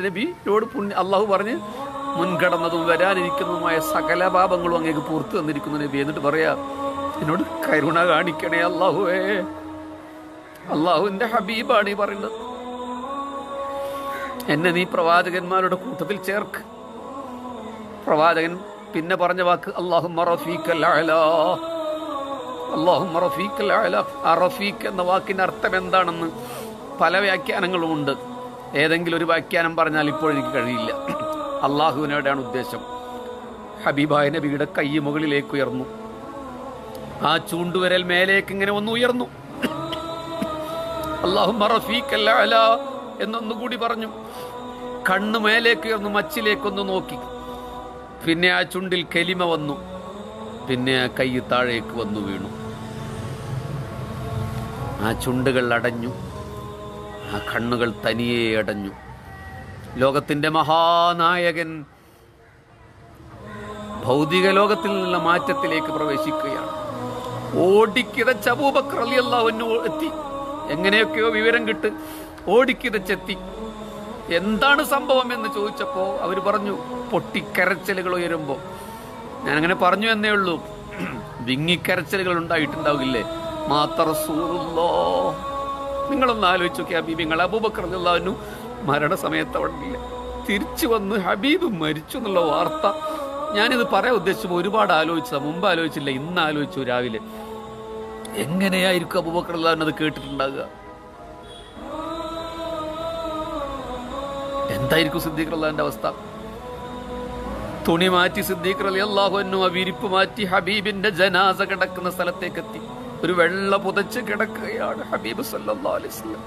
നബിയോട് അള്ളാഹു പറഞ്ഞ് മുൻകടന്നതും വരാനിരിക്കുന്നതുമായ സകല പാപങ്ങളും അങ്ങേക്ക് പുറത്തു തന്നിരിക്കുന്നു നബി. എന്നിട്ട് പറയാ, എന്നോട് കരുണ കാണിക്കണേ അള്ളാഹുവേ. അള്ളാഹുവിന്റെ ഹബീബാണ് ഈ പറയുന്നത്. എന്നെ നീ പ്രവാചകന്മാരുടെ കൂട്ടത്തിൽ ചേർക്ക്. പ്രവാചകൻ പിന്നെ പറഞ്ഞ വാക്ക് അല്ലാഹുമ്മ റഫീഖൽ അഅ്ലാ. അല്ലാഹുമ്മ റഫീഖൽ അഅ്ലാ. ആ റഫീഖ് എന്ന വാക്കിന്റെ അർത്ഥം എന്താണെന്ന് പല വ്യാഖ്യാനങ്ങളുമുണ്ട്. ഏതെങ്കിലും ഒരു വ്യാഖ്യാനം പറഞ്ഞാൽ ഇപ്പോൾ എനിക്ക് കഴിയില്ല. അള്ളാഹുവിനോടാണ് ഉദ്ദേശം. ഹബീബായ നബിയുടെ കൈ മുകളിലേക്ക് ഉയർന്നു, ആ ചൂണ്ടുവിരൽ മേലേക്ക് ഇങ്ങനെ ഒന്ന് ഉയർന്നു. അല്ലാഹുമ്മ റഫീഖൽ അഅ്ലാ എന്നൊന്നുകൂടി പറഞ്ഞു. കണ്ണ് മേലേക്ക് ഉയർന്നു, മച്ചിലേക്കൊന്ന് നോക്കി. പിന്നെ ആ ചുണ്ടിൽ കലിമ വന്നു. പിന്നെ ആ കൈ താഴേക്ക് വന്നു വീണു. ആ ചുണ്ടുകൾ അടഞ്ഞു, ആ കണ്ണുകൾ തനിയെ അടഞ്ഞു. ലോകത്തിന്റെ മഹാനായകൻ ഭൗതിക ലോകത്തിൽ നിന്നുള്ള മാറ്റത്തിലേക്ക് പ്രവേശിക്കുകയാണ്. ഓടിക്കിതച്ച അബൂബക്കർ റളിയല്ലാഹു അൻഹു എത്തി. എങ്ങനെയൊക്കെയോ വിവരം കിട്ട് ഓടിക്കിതച്ചെത്തി. എന്താണ് സംഭവം എന്ന് ചോദിച്ചപ്പോ അവര് പറഞ്ഞു, പൊട്ടിക്കരച്ചലുകൾ ഉയരുമ്പോ. ഞാനങ്ങനെ പറഞ്ഞു എന്നേ ഉള്ളൂ. വിങ്ങിക്കരച്ചലുകൾ ഉണ്ടായിട്ടുണ്ടാവില്ലേ? നിങ്ങളൊന്ന് ആലോചിച്ച് നോക്കിയാ ഹബീബ്, നിങ്ങൾ അബൂബക്കർ റളിയല്ലാഹു അൻഹു മരണസമയത്ത് അവിടെ തിരിച്ചു വന്ന് ഹബീബ് മരിച്ചു എന്നുള്ള വാർത്ത. ഞാനിത് പറയാൻ ഉദ്ദേശിച്ചപ്പോൾ ഒരുപാട് ആലോചിച്ചതാ. മുമ്പ് ആലോചിച്ചില്ല, ഇന്ന് ആലോചിച്ചു രാവിലെ. എങ്ങനെയായിരിക്കും അബൂബക്കർ റളിയല്ലാഹു അൻഹു അത് കേട്ടിട്ടുണ്ടാകുക? എന്തായിരിക്കും സിദ്ദീഖ് റളിയല്ലാഹുവിന്റെ അവസ്ഥ? തുണി മാറ്റി സിദ്ദീഖ് റളിയല്ലാഹു അൻഹു ആ വിരിപ്പ് മാറ്റി ഹബീബിന്റെ ജനാസ കിടക്കുന്ന സ്ഥലത്തേക്ക് എത്തി. ഒരു വെള്ള പുതച്ച് കിടക്കുകയാണ് ഹബീബ് സല്ലല്ലാഹു അലൈഹി വസല്ലം.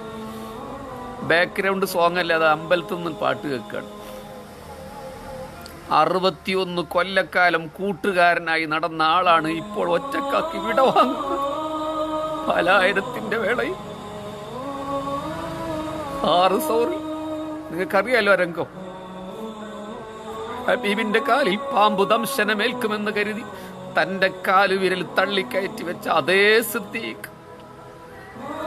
ബാക്ക്ഗ്രൗണ്ട് സോങ് അല്ല, അത് അമ്പലത്തിൽ നിന്ന് പാട്ട് കേൾക്കുകയാണ്. 61 കൊല്ലക്കാലം കൂട്ടുകാരനായി നടന്ന ആളാണ് ഇപ്പോൾ ഒറ്റക്കാക്കി വിടവാങ്ങുന്നത്. പലായനത്തിന്റെ വേളയിൽ നിങ്ങൾക്കറിയാലോ രംഗം. ഹബീബിന്റെ കാലിൽ പാമ്പു ദംശനമേൽക്കുമെന്ന് കരുതി തന്റെ കാലുവിരൽ തള്ളിക്കയറ്റി വെച്ച അതേ സിദ്ദീഖ്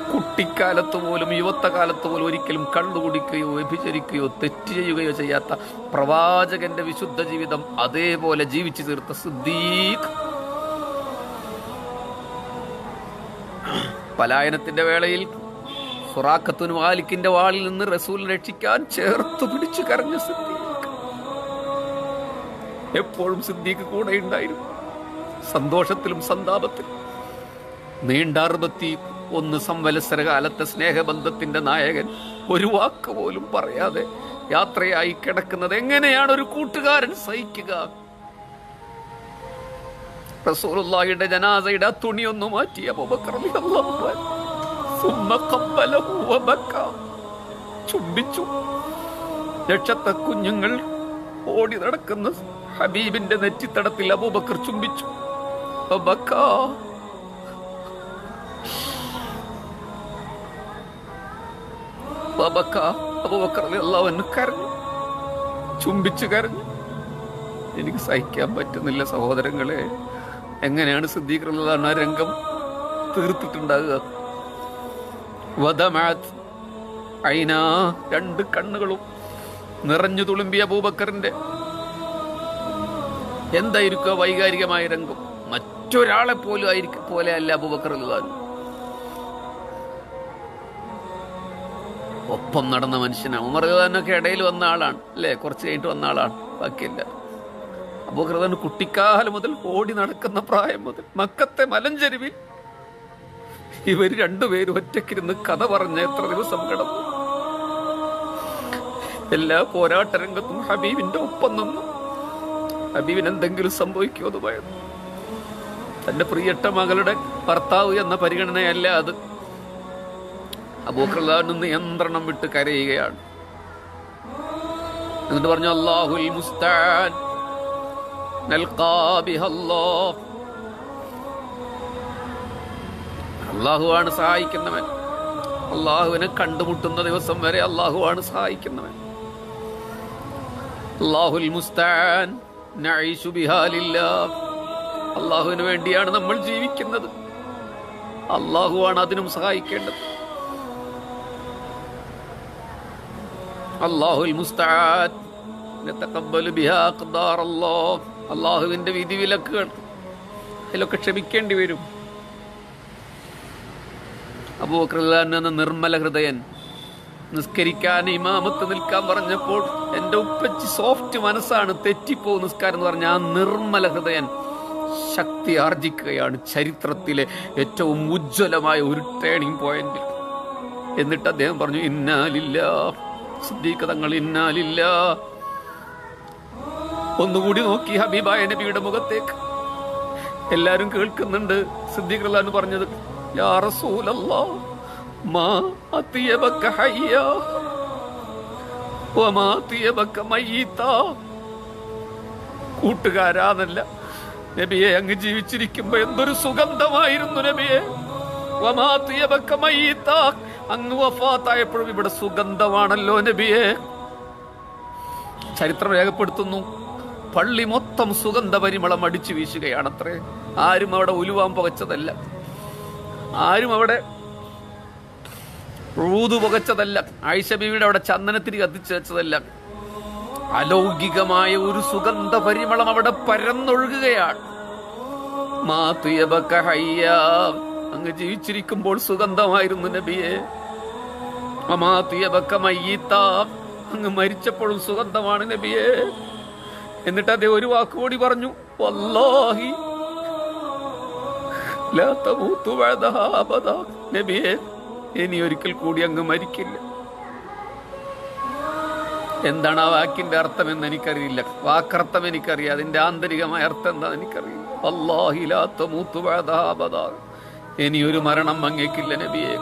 കുട്ടിക്കാലത്ത് പോലും യുവത്വകാലത്ത് പോലും ഒരിക്കലും കള്ളുകുടിക്കുകയോ വ്യഭിചരിക്കുകയോ തെറ്റ് ചെയ്യുകയോ ചെയ്യാത്ത പ്രവാചകന്റെ വിശുദ്ധ ജീവിതം അതേപോലെ ജീവിച്ചു തീർത്ത സിദ്ദീഖ് പലായനത്തിന്റെ വേളയിൽ സുറാഖത്തുൻ മാലിക്കിന്റെ വാളിൽ നിന്ന് റസൂൽ രക്ഷിക്കാൻ ചേർത്ത് പിടിച്ചു കരഞ്ഞ സിദ്ദീഖ്. എപ്പോഴും സിദ്ദീഖ് കൂടെ ഉണ്ടായിരുന്നു, സന്തോഷത്തിലും സന്താപത്തിലും. നീണ്ട 61 സംവത്സര കാലത്തെ സ്നേഹബന്ധത്തിന്റെ നായകൻ ഒരു വാക്ക് പോലും പറയാതെ യാത്രയായി കിടക്കുന്നത് എങ്ങനെയാണ് ഒരു കൂട്ടുകാരൻ സഹിക്കുക? റസൂലുള്ളാഹിയുടെ ജനാസയുടെ തുണിയൊന്നു മാറ്റി അബൂബക്കർ റളിയല്ലാഹു അൻഹു ചുംബിച്ചു. രക്ഷത്തെ കുഞ്ഞുങ്ങൾ ഓടി നടക്കുന്ന ഹബീബിന്റെ നെറ്റിത്തടത്തിൽ അബൂബക്കർ ചുംബിച്ചു. അബൂബക്കർ റളിയല്ലാഹു അൻഹു കരഞ്ഞു, ചുംബിച്ചു കരഞ്ഞു. എനിക്ക് സഹിക്കാൻ പറ്റുന്നില്ല സഹോദരങ്ങളെ. എങ്ങനെയാണ് സിദ്ദീഖ് റളിയല്ലാഹു അൻഹു ആ രംഗം തീർത്തിട്ടുണ്ടാകുക? വദമഅത് ഐനാ, 2 കണ്ണുകളും നിറഞ്ഞു തുളുമ്പിയ അബൂബക്കറിന്റെ. എന്തായിരിക്കും വൈകാരികമായ രംഗം? മറ്റൊരാളെ പോലും പോലെ അല്ല അബൂബക്കർ റളിയല്ലാഹു അൻഹു. ഒപ്പം നടന്ന മനുഷ്യനാണ്. ഉമർ റളിയല്ലാഹു അൻഹു ഇടയിൽ വന്ന ആളാണ് അല്ലേ, കുറച്ച് കഴിഞ്ഞിട്ട് വന്ന ആളാണ്, ബാക്കിയല്ല. അബൂബക്കർ റളിയല്ലാഹു അൻഹു കുട്ടിക്കാലം മുതൽ ഓടി നടക്കുന്ന പ്രായം മുതൽ മക്കത്തെ മലഞ്ചെരുവിൽ ഇവർ രണ്ടുപേരും ഒറ്റക്കിരുന്ന് കഥ പറഞ്ഞ എത്ര ദിവസം കിടന്നു. എല്ലാ പോരാട്ട രംഗത്തും ഹബീബിന്റെ ഒപ്പം നിന്നു. ഹബീബിന് എന്തെങ്കിലും സംഭവിക്കുമോ എന്ന് ഭയന്നു. തന്റെ പ്രിയട്ട മകളുടെ ഭർത്താവ് എന്ന പരിഗണനയല്ല അത്. അബൂബക്കർ റളിയല്ലാഹു അൻഹു നിയന്ത്രണം വിട്ട് കരയുകയാണ്. എന്നിട്ട് പറഞ്ഞു, അല്ലാഹുൽ മുസ്തആൻ നൽഖാ ബിഹല്ലാഹ്. അള്ളാഹുവാണ് സഹായിക്കുന്നവൻ. അള്ളാഹുവിനെ കണ്ടുമുട്ടുന്ന ദിവസം വരെ അള്ളാഹുവാണ് സഹായിക്കുന്നവൻ. അല്ലാഹുൽ മുസ്തആൻ നഈശു ബിഹാ ലില്ലാഹ്. അള്ളാഹുവിന് വേണ്ടിയാണ് നമ്മൾ ജീവിക്കുന്നത്. അള്ളാഹുവാണ് അതിനും സഹായിക്കേണ്ടത്. അല്ലാഹുൽ മുസ്തആൻ നതഖബ്ബലു ബിഹാ ഖദാർ അല്ലാഹ്. അല്ലാഹുവിന്റെ വിധിവിലക്കുകൾ അതിലൊക്കെ ക്ഷമിക്കേണ്ടി വരും. അബൂബക്കർ റളിയല്ലാഹു എന്ന നിർമ്മല ഹൃദയൻ നിസ്കരിക്കാൻ ഇമാമത്ത് നിൽക്കാൻ പറഞ്ഞപ്പോൾ എൻ്റെ ഉപ്പച്ചി സോഫ്റ്റ് മനസ്സാണ്, തെറ്റിപ്പോ നിസ്കാരം എന്ന് പറഞ്ഞ ആ നിർമ്മല ഹൃദയൻ ശക്തി ആർജിക്കുകയാണ് ചരിത്രത്തിലെ ഏറ്റവും ഉജ്ജ്വലമായ ഒരു ടേണിംഗ് പോയിന്റ്. എന്നിട്ട് അദ്ദേഹം പറഞ്ഞു, ഇന്നാലില്ലാ. സിദ്ദീഖ് തങ്ങൾ ഇന്നാലില്ലാ. ഒന്നുകൂടി നോക്കി ഹബീബായ നബിയുടെ മുഖത്തേക്ക്. എല്ലാരും കേൾക്കുന്നുണ്ട്. സിദ്ദീഖ് റളിയല്ലാഹു അൻഹു പറഞ്ഞത്, യാ റസൂലല്ലാഹ് മാ അത്യബക ഹയ്യ വമാ അത്യബക മയ്യിത. കൂട്ടുകാരാന്നല്ല നബിയെ, അങ്ങ് ജീവിച്ചിരിക്കുമ്പോ എന്തൊരു സുഗന്ധമായിരുന്നു നബിയെ. വമാ അത്യബക മയ്യിത, അങ്ങ് വഫാത്തായപ്പോഴും ഇവിടെ സുഗന്ധമാണല്ലോ നബിയെ. ചരിത്രം രേഖപ്പെടുത്തുന്നു, പള്ളി മൊത്തം സുഗന്ധ പരിമളം അടിച്ചു വീശുകയാണത്രേ. ആരും അവിടെ ഉലുവാൻ പുകച്ചതല്ല, ആരും അവിടെ ഊതു പുകച്ചതല്ല, ആയിഷ ബീവിയുടെ അവിടെ ചന്ദനത്തിരി കത്തിച്ചു വെച്ചതല്ല. അലൗകികമായ ഒരു സുഗന്ധ പരിമളം അവിടെ പരന്നൊഴുകുകയാണ്. അങ്ങ് ജീവിച്ചിരിക്കുമ്പോൾ സുഗന്ധമായിരുന്നു നബിയെ. അങ്ങ് മരിച്ചപ്പോഴും സുഗന്ധമാണ് നബിയെ. എന്നിട്ട് അദ്ദേഹം ഒരു വാക്കുകൂടി പറഞ്ഞു, വല്ലാഹി ലാ തമൂതു ബഅദഹാ അബദാ. നബിയെ, ഇനി ഒരിക്കൽ കൂടി അങ്ങ് മരിക്കില്ല. എന്താണ് ആ വാക്കിന്റെ അർത്ഥം എന്ന് എനിക്കറിയില്ല. വാക്കർത്ഥം എനിക്കറിയാം, അതിന്റെ ആന്തരികമായ അർത്ഥം എന്താണെന്ന് എനിക്കറിയില്ല. വല്ലാഹി ലാ തമൂതു ബഅദഹാ അബദാ. ഇനി ഒരു മരണം അങ്ങേക്കില്ല നബിയെ.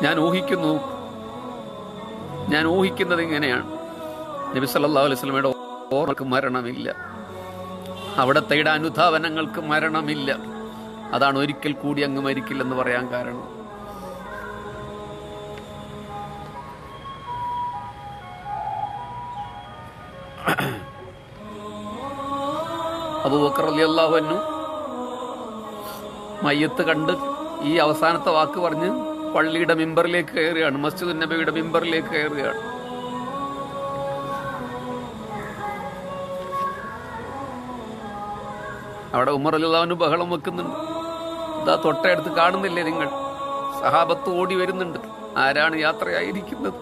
ഞാൻ ഊഹിക്കുന്നത് ഇങ്ങനെയാണ്, നബി സല്ലല്ലാഹു അലൈഹി വസല്ലമയുടെ ഓർമ്മക്ക് മരണമില്ല, അവിടത്തെ അനുധാവനങ്ങൾക്ക് മരണമില്ല. അതാണ് ഒരിക്കൽ കൂടി അങ്ങ് മരിക്കില്ലെന്ന് പറയാൻ കാരണം. അബൂബക്കർ റളിയല്ലാഹു അൻഹു മയ്യത്ത് കണ്ട് ഈ അവസാനത്തെ വാക്ക് പറഞ്ഞ് പള്ളിയുടെ മിമ്പറിലേക്ക് കയറുകയാണ്, മസ്ജിദുൻ നബവിയുടെ മിമ്പറിലേക്ക് കയറുകയാണ്. അവിടെ ഉമർ റളിയല്ലാഹു അൻഹു ബഹളം വെക്കുന്നുണ്ട്. ഇതാ തൊട്ടടുത്ത് കാണുന്നില്ലേ നിങ്ങൾ, സഹാബത്ത് ഓടി വരുന്നുണ്ട്. ആരാണ് യാത്രയായിരിക്കുന്നത്?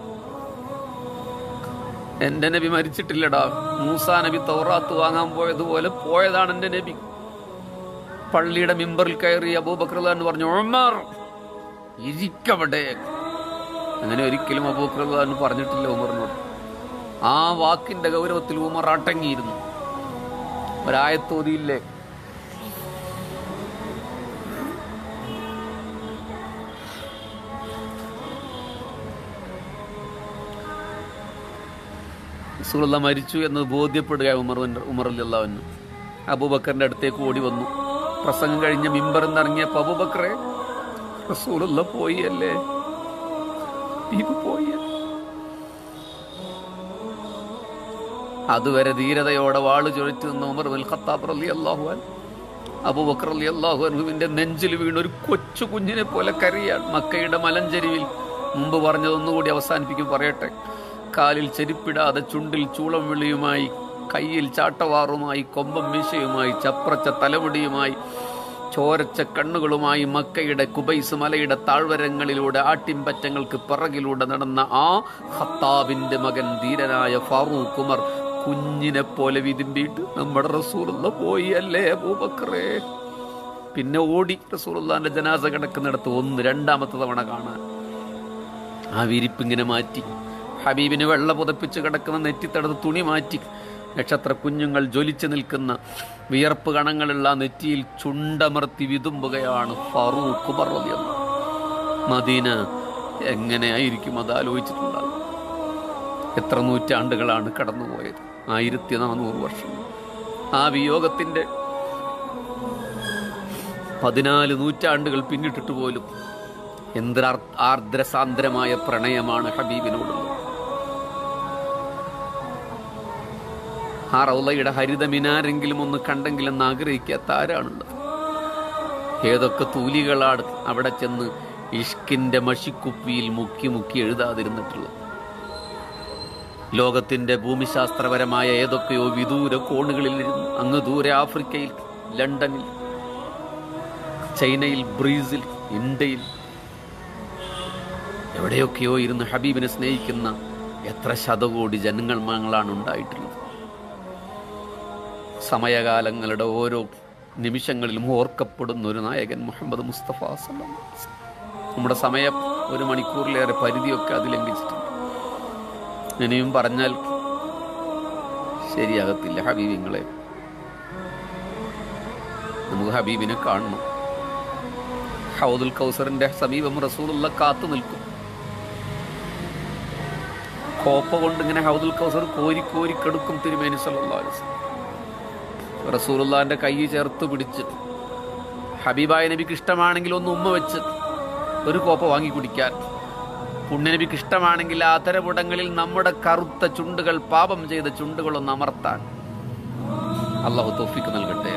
എന്റെ നബി മരിച്ചിട്ടില്ലടാ. മൂസാ നബി തൗറാത്ത് വാങ്ങാൻ പോയതുപോലെ പോയതാണ് എന്റെ നബി. പള്ളിയുടെ മിമ്പറിൽ കയറി അബൂബക്കർ റളിയല്ലാഹു അൻഹു പറഞ്ഞു, ഉമർ ഇരിക്കവിടെ. അങ്ങനെ ഒരിക്കലും അബൂബക്കർ റളിയല്ലാഹു അൻഹു പറഞ്ഞിട്ടില്ല ഉമറിനോട്. ആ വാക്കിന്റെ ഗൗരവത്തിൽ ഉമർ അടങ്ങിയിരുന്നു. ഒരായത്തോതിയില്ലേ, റസൂലുള്ളാഹി മരിച്ചു എന്ന് ബോധ്യപ്പെടുക ഉമർ റളിയല്ലാഹു അൻഹു അബൂബക്കറിന്റെ അടുത്തേക്ക് ഓടി വന്നു. പ്രസംഗം കഴിഞ്ഞ മിമ്പറിൽ നിന്ന് ഇറങ്ങിയപ്പോൾ അബൂബക്കറെ, റസൂലുള്ളാഹി പോയി അല്ലേ, ഇത് പോയി. അതുവരെ ധീരതയോടെ വാള് ചൊരിച്ചു നിന്ന ഉമർ ഇബ്നുൽ ഖത്താബ് റളിയല്ലാഹു അൻഹു അബൂബക്കർ റളിയല്ലാഹു അൻഹുവിന്റെ നെഞ്ചിൽ വീണ് ഒരു കൊച്ചു കുഞ്ഞിനെ പോലെ കരയാണ്. മക്കയുടെ മലഞ്ചെരിവിൽ മുമ്പ് പറഞ്ഞതൊന്നുകൂടി അവസാനിപ്പിക്കും പറയട്ടെ. കാലിൽ ചെരുപ്പിടാതെ, ചുണ്ടിൽ ചൂളം വിളിയുമായി, കയ്യിൽ ചാട്ടവാറുമായി, കൊമ്പം മീശയുമായി, ചപ്രച്ച തലമുടിയുമായി, ചോരച്ച കണ്ണുകളുമായി മക്കയുടെ കുബൈസ് മലയുടെ താഴ്വരങ്ങളിലൂടെ ആട്ടിൻപറ്റങ്ങൾക്ക് പിറകിലൂടെ നടന്ന ആ ഖത്താബിന്റെ മകൻ ധീരനായ ഫാറൂഖ് ഉമർ കുഞ്ഞിനെ പോലെ വിതുമ്പിയിട്ട് നമ്മുടെ റസൂലുള്ളാഹി പോയി അല്ലേ അബൂബക്കറേ. പിന്നെ ഓടി റസൂലുള്ളാഹിന്റെ ജനാസ കിടക്കുന്നിടത്ത് രണ്ടാമത്തെ തവണ കാണാൻ. ആ വിരിപ്പിങ്ങനെ മാറ്റി, ഹബീബിന് വെള്ള പുതപ്പിച്ച് കിടക്കുന്ന നെറ്റിത്തടത്ത് തുണി മാറ്റി, നക്ഷത്ര കുഞ്ഞുങ്ങൾ ജ്വലിച്ചു നിൽക്കുന്ന വിയർപ്പ് കണങ്ങളുള്ള നെറ്റിയിൽ ചുണ്ടമർത്തി വിതുമ്പുകയാണ് ഫാറൂഖ് ഉമർ റളിയല്ലാഹു അൻഹു. മദീന എങ്ങനെയായിരിക്കും അത് ആലോചിച്ചിട്ടുണ്ടാകും. എത്ര നൂറ്റാണ്ടുകളാണ് കടന്നുപോയത്, 1400 വർഷം. ആ വിയോഗത്തിന്റെ 14 നൂറ്റാണ്ടുകൾ പിന്നിട്ടിട്ട് പോലും എന്തൊരു ആർദ്രസാന്ദ്രമായ പ്രണയമാണ് ഹബീബിനോടുള്ളത്. ആ റൗളയുടെ ഹരിത മിനാരെങ്കിലും ഒന്ന് കണ്ടെങ്കിലെന്ന് ആഗ്രഹിക്കാത്ത ആരാണുള്ളത്? ഏതൊക്കെ തൂലികളാണ് അവിടെ ചെന്ന് ഇഷ്കിന്റെ മഷിക്കുപ്പിയിൽ മുക്കി മുക്കി എഴുതാതിരുന്നിട്ടുള്ളത്. ലോകത്തിൻ്റെ ഭൂമിശാസ്ത്രപരമായ ഏതൊക്കെയോ വിദൂര കോണുകളിൽ ഇരുന്ന് അങ്ങ് ദൂരെ ആഫ്രിക്കയിൽ, ലണ്ടനിൽ, ചൈനയിൽ, ബ്രസീൽ, ഇന്ത്യയിൽ എവിടെയൊക്കെയോ ഇരുന്ന് ഹബീബിനെ സ്നേഹിക്കുന്ന എത്ര ശതകോടി ജനങ്ങളാണ് ഉണ്ടായിട്ടുള്ളത്. സമയകാലങ്ങളുടെ ഓരോ നിമിഷങ്ങളിലും ഓർക്കപ്പെടുന്ന ഒരു നായകൻ മുഹമ്മദ് മുസ്തഫ സല്ലല്ലാഹു അലൈഹി വസല്ലം. നമ്മുടെ സമയം 1 മണിക്കൂറിലേറെ പരിധിയൊക്കെ അത് ലംഘിച്ചിട്ടുണ്ട്. ഇനിയും പറഞ്ഞാൽ ശരിയാകത്തില്ല. ഹബീബിങ്ങളെ, നമുക്ക് ഹബീബിനെ കാണണം. ഹൗദുൽ കൗസറിന്റെ സമീപം റസൂലുള്ള കാത്തു നിൽക്കും. കോപ്പ കൊണ്ട് ഇങ്ങനെ ഹൗദുൽ കൗസർ കോരി കോരി കെടുക്കും തിരുമേനി സല്ലല്ലാഹു അലൈഹി വസല്ലം. റസൂലുള്ളാഹിന്റെ കൈ ചേർത്ത് പിടിച്ച് ഹബീബായ നബിക്ക് ഇഷ്ടമാണെങ്കിൽ ഒന്ന് ഉമ്മ വെച്ച് ഒരു കോപ്പ വാങ്ങി കുടിക്കാൻ, പുണ്യനബിക്ക് ഇഷ്ടമാണെങ്കിൽ ആ അധരപുടങ്ങളിൽ നമ്മുടെ കറുത്ത ചുണ്ടുകൾ, പാപം ചെയ്ത ചുണ്ടുകളൊന്ന് അമർത്താൻ അല്ലാഹു തൗഫീഖ് നൽകട്ടെ.